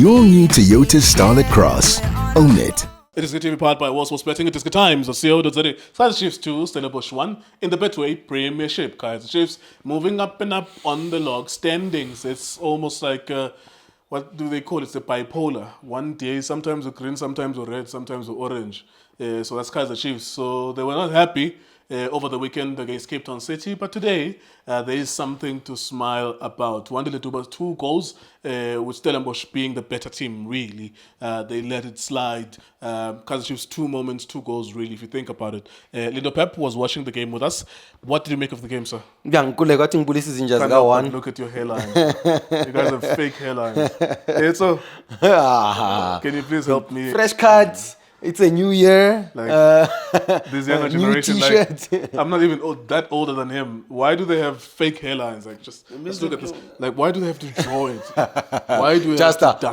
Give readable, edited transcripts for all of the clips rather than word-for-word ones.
your new Toyota Starlet Cross. Own it. iDiskiTV powered by World Sports Betting. iDiski Times, CO.za. Kaizer Chiefs 2, Stellenbosch 1 in the Betway Premiership. Kaizer Chiefs moving up and up on the log standings. It's almost like, what do they call it? It's a bipolar. One day, sometimes with green, sometimes with red, sometimes with orange. So that's Kaizer Chiefs. So they were not happy over the weekend against Cape Town City, but today there is something to smile about. Wandile Duba's 2 goals, with Stellenbosch being the better team, really. They let it slide. Kaizer Chiefs 2 moments, 2 goals, really, if you think about it. Lindo Pep was watching the game with us. What did you make of the game, sir? Look Look at your hairline. You guys have fake hairlines. So, can you please help me? Fresh cuts. It's a new year. This younger generation, I'm not even that older than him. Why do they have fake hairlines? Just look at this. Why do they have to draw it? Why do they have to dye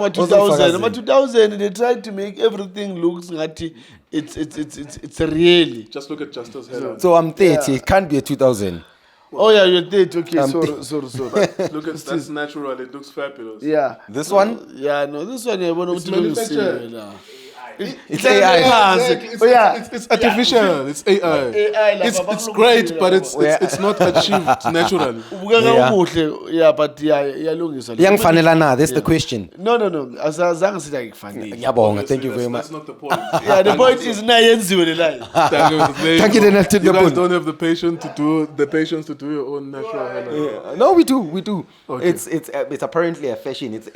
it? 2000, they tried to make everything look like it's really. Just look at Justa's hairline. So I'm 30. It can't be a 2000. Oh yeah, you're dead. Okay, sorry. Look at that's natural. It looks fabulous. Yeah. This one? Yeah, no, this one I want It's to manufactured. It's AI. It's artificial. It's AI. It's great, but it's not achieved naturally. Yeah, but yeah, Young Fanelana, that's the question. No. As long as it's funny. Thank you very much. That's not the point. Yeah, the point is Thank you. You guys don't have the patience to do your own natural hairline. No, we do. Okay. It's apparently a fashion. It's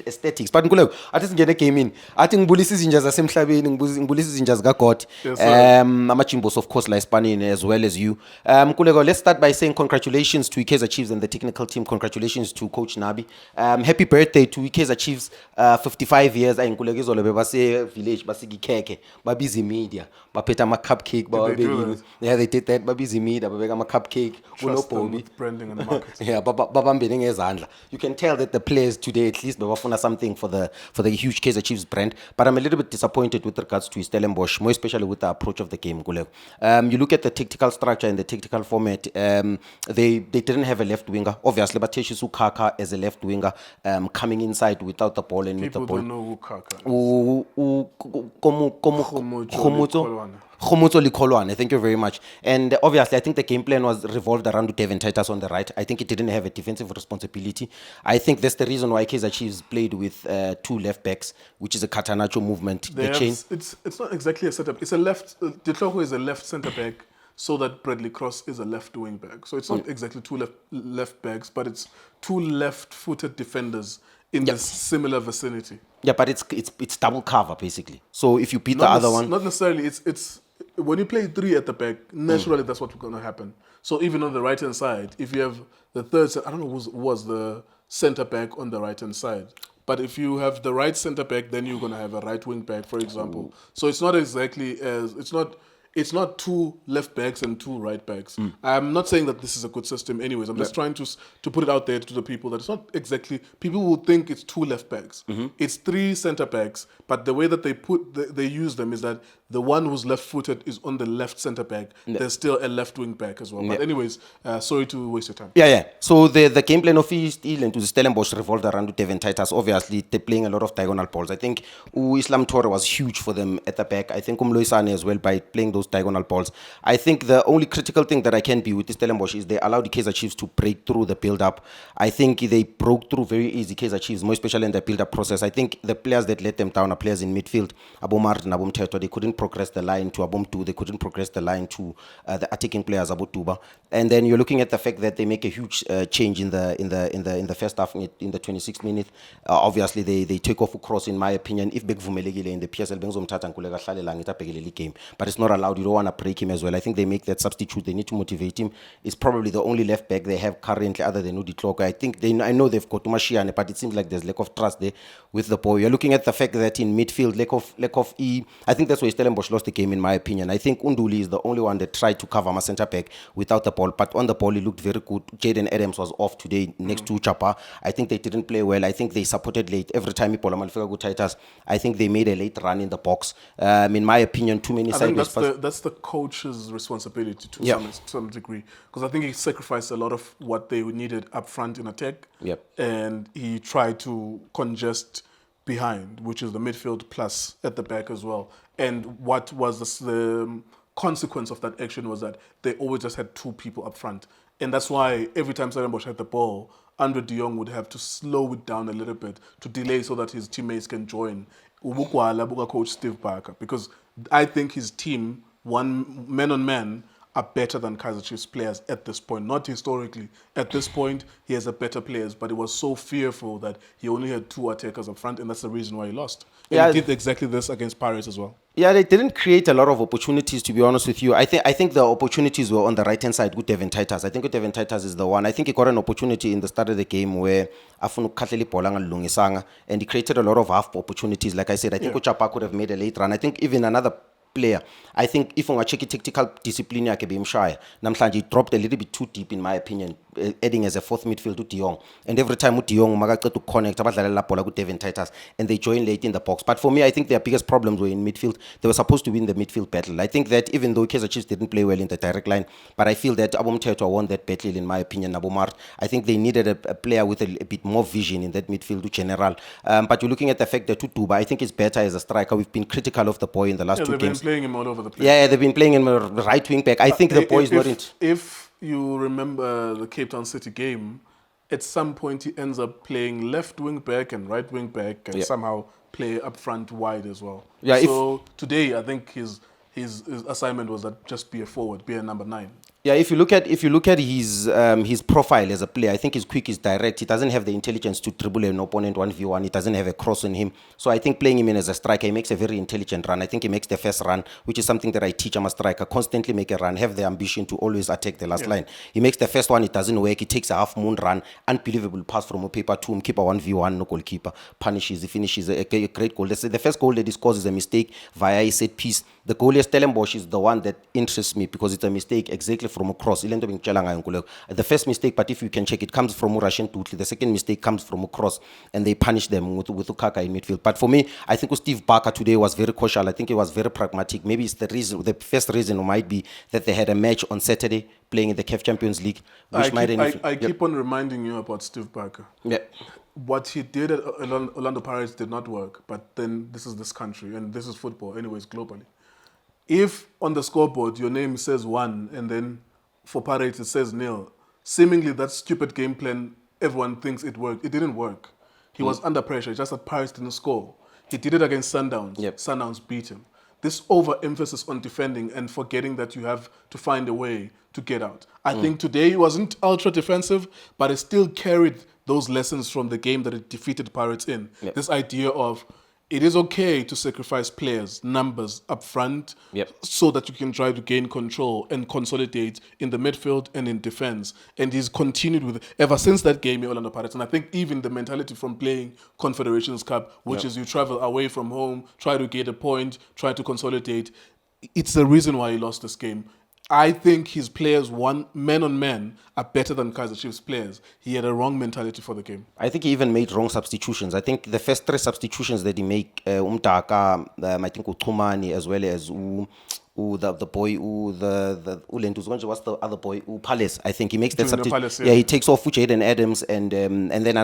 aesthetics. But Nkuleko, I just get a game in. I think Bulisi Zinjas asemhlabeni, Bulisi Zinjas got Amachimbos, of course, like Spain as well as you. Nkuleko, let's start by saying congratulations to Kaizer Chiefs and the technical team. Congratulations to Coach Nabi. Happy birthday to Kaizer Chiefs, 55 years. I Nkuleko Zolobe base village basigi keke, babizi media, bapeta ma cupcake. Yeah, they did that. Babizi media, babega ma cupcake. Trust them with branding and market. Yeah, babambeleng ezandla. You can tell that the players today at least bafuna something for the huge Kaizer Chiefs brand. But I'm a little bit disappointed with regards to Stellenbosch, more especially with the approach of the game. You look at the tactical structure and the tactical format. They didn't have a left winger. Obviously, but Teshisu Kaka as a left winger, coming inside without the ball and People with the ball. don't know who Kaka is. Khomotso Likolwane, thank you very much. And obviously, I think the game plan was revolved around Devin Titus on the right. I think it didn't have a defensive responsibility. I think that's the reason why Kaizer Chiefs played with 2 left backs, which is a Catenaccio movement. It's not exactly a setup. It's a left. Ditlhogo is a left centre back, so that Bradley Cross is a left wing back. So it's not exactly 2 left backs, but it's 2 left-footed defenders in this similar vicinity. Yeah, but it's double cover basically. So if you beat the other one, not necessarily. It's when you play 3 at the back, naturally that's what's going to happen. So even on the right hand side, if you have the third, I don't know who was the centre back on the right hand side. But if you have the right centre back, then you're going to have a right wing back, for example. So it's not exactly as it's not 2 left backs and 2 right backs. I'm not saying that this is a good system anyways. I'm just trying to put it out there to the people that it's not exactly, people will think it's 2 left backs. It's 3 centre backs, but the way that they use them is that the one who's left-footed is on the left centre back. There's still a left wing back as well. But anyways, sorry to waste your time. Yeah. So the game plan of East and to Stellenbosch revolved around Devin Titus. Obviously, they're playing a lot of diagonal balls. I think Islam Torre was huge for them at the back. I think Loisane as well by playing those diagonal balls. I think the only critical thing that I can be with Stellenbosch is they allowed the Kaizer Chiefs to break through the build-up. I think they broke through very easy, Kaizer Chiefs, more especially in the build-up process. I think the players that let them down are players in midfield. Abomar and Abom Teto, they couldn't progress the line to Abom 2. They couldn't progress the line to the attacking players, Abu Tuba. And then you're looking at the fact that they make a huge change in the first half, in the 26th minute. Obviously, they take off a cross, in my opinion. If Begvumelegile in the PSL, game, but it's not allowed. You don't want to break him as well. I think they make that substitute. They need to motivate him. It's probably the only left back they have currently other than Udi Tloko. I know they've got Tumashiane, but it seems like there's lack of trust there with the boy. You're looking at the fact that in midfield, lack of I think that's where Stellenbosch lost the game, in my opinion. I think Unduli is the only one that tried to cover my centre back without the ball, but on the ball, he looked very good. Jaden Adams was off today next to Chapa. I think they didn't play well. I think they supported late. Every time he go Titus, I think they made a late run in the box. In my opinion, too many I think sideways. that's the coach's responsibility to some degree, because I think he sacrificed a lot of what they needed up front in attack, and he tried to congest behind, which is the midfield plus at the back as well. And what was the consequence of that action was that they always just had two people up front, and that's why every time Stellenbosch had the ball, Andre de Jong would have to slow it down a little bit to delay so that his teammates can join. Ubukwala buka coach Steve Barker, because I think his team, one man on man, are better than Kaizer Chiefs players at this point. Not historically. At this point, he has a better players, but he was so fearful that he only had two attackers up front, and that's the reason why he lost. And he did exactly this against Pirates as well. Yeah, they didn't create a lot of opportunities, to be honest with you. I think the opportunities were on the right-hand side with Devin Titus. I think with Devin Titus is the one. I think he got an opportunity in the start of the game where Afunu Katleli Polanga Lungisanga, and he created a lot of half opportunities. Like I said, I think Uchapa could have made a late run. I think even another player, I think if on a check tactical discipline, Namhlanje he dropped a little bit too deep, in my opinion, adding as a fourth midfield to De Jong. And every time De Jong magaqa to connect with Devin Titus, and they join late in the box. But for me, I think their biggest problems were in midfield. They were supposed to win the midfield battle. I think that even though Kaizer Chiefs didn't play well in the direct line, but I feel that Abom Teto won that battle, in my opinion. Abomar, I think they needed a player with a bit more vision in that midfield to general. But you're looking at the fact that Tutuba, I think, is better as a striker. We've been critical of the boy in the last two games. Playing him all over the place. Yeah, they've been playing him right wing back. I think the boy is not in. If you remember the Cape Town City game, at some point he ends up playing left wing back and right wing back, and somehow play up front wide as well. Yeah. So today, I think his assignment was that just be a forward, be a number 9. Yeah, if you look at his profile as a player, I think he's quick, he's direct. He doesn't have the intelligence to dribble an opponent 1v1. He doesn't have a cross on him. So I think playing him in as a striker, he makes a very intelligent run. I think he makes the first run, which is something that I teach him a striker. Constantly make a run, have the ambition to always attack the last line. He makes the first one, it doesn't work. He takes a half moon run, unbelievable pass from a paper to him, keeper 1v1, no goalkeeper, punishes, he finishes a great goal. The first goal that he scores is a mistake via a set piece. The goalie Stellenbosch is the one that interests me because it's a mistake exactly from a cross. The first mistake, but if you can check, it comes from Russian Tutli. The second mistake comes from a cross, and they punish them with Ukaka in midfield. But for me, I think Steve Barker today was very cautious. I think he was very pragmatic. Maybe it's the reason. The first reason might be that they had a match on Saturday playing in the CAF Champions League. Which I keep on reminding you about Steve Barker. Yeah. What he did at Orlando Pirates did not work, but then this is this country, and this is football anyways, globally. If on the scoreboard your name says 1 and then for Pirates it says 0, seemingly that stupid game plan, everyone thinks it worked. It didn't work. He was under pressure, just that Pirates didn't score. He did it against Sundowns. Sundowns beat him. This overemphasis on defending and forgetting that you have to find a way to get out. I think today he wasn't ultra defensive, but it still carried those lessons from the game that it defeated Pirates in. This idea of it is okay to sacrifice players, numbers up front, so that you can try to gain control and consolidate in the midfield and in defense. And he's continued with it ever since that game in Orlando Pirates. And I think even the mentality from playing Confederations Cup, which is you travel away from home, try to get a point, try to consolidate, it's the reason why he lost this game. I think his players, man on man, are better than Kaizer Chiefs players. He had a wrong mentality for the game. I think he even made wrong substitutions. I think the first 3 substitutions that he made, Umtaka, I think Utumani, as well as the boy, the Ulentus, what's the other boy? Palace. I think he makes that substitution. He takes off Jaden Adams and then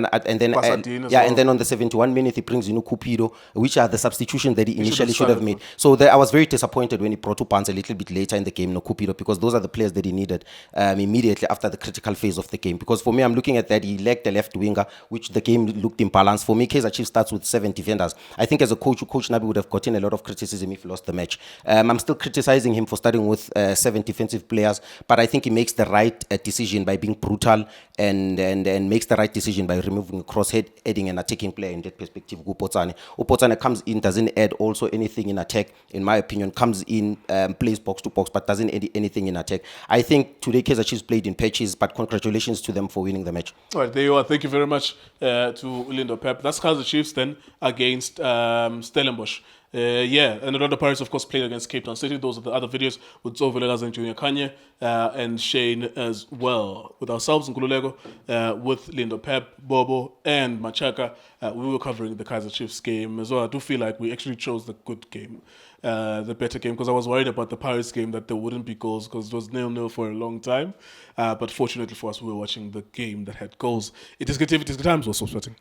on the 71 minute he brings in Cupido, which are the substitutions that he initially should have made. So I was very disappointed when he brought Upans a little bit later in the game, Cupido, because those are the players that he needed immediately after the critical phase of the game. Because for me, I'm looking at that, he lacked the left winger, which the game looked imbalanced. For me, Kaizer Chiefs starts with 7 defenders. I think as a coach Nabi would have gotten a lot of criticism if he lost the match. I'm still criticizing him for starting with 7 defensive players, but I think he makes the right decision by being brutal and makes the right decision by removing a crosshead, adding an attacking player in that perspective. Upotsane comes in, doesn't add also anything in attack, in my opinion, comes in, plays box to box, but doesn't add anything in attack. I think today Kaizer Chiefs played in patches, but congratulations to them for winning the match. All right, there you are. Thank you very much to Ulindo Pep. That's Kaizer Chiefs then against Stellenbosch. Yeah, and Orlando Pirates, of course, played against Cape Town City. Those are the other videos with Zovilelas and Junior Kanye and Shane as well. With ourselves, Nkululeko, with Lindo Pep, Bobo, and Machaka, we were covering the Kaizer Chiefs game as well. I do feel like we actually chose the good game, the better game, because I was worried about the Pirates game that there wouldn't be goals because it was 0-0 for a long time. But fortunately for us, we were watching the game that had goals. It is good TV, it is good times, also sweating.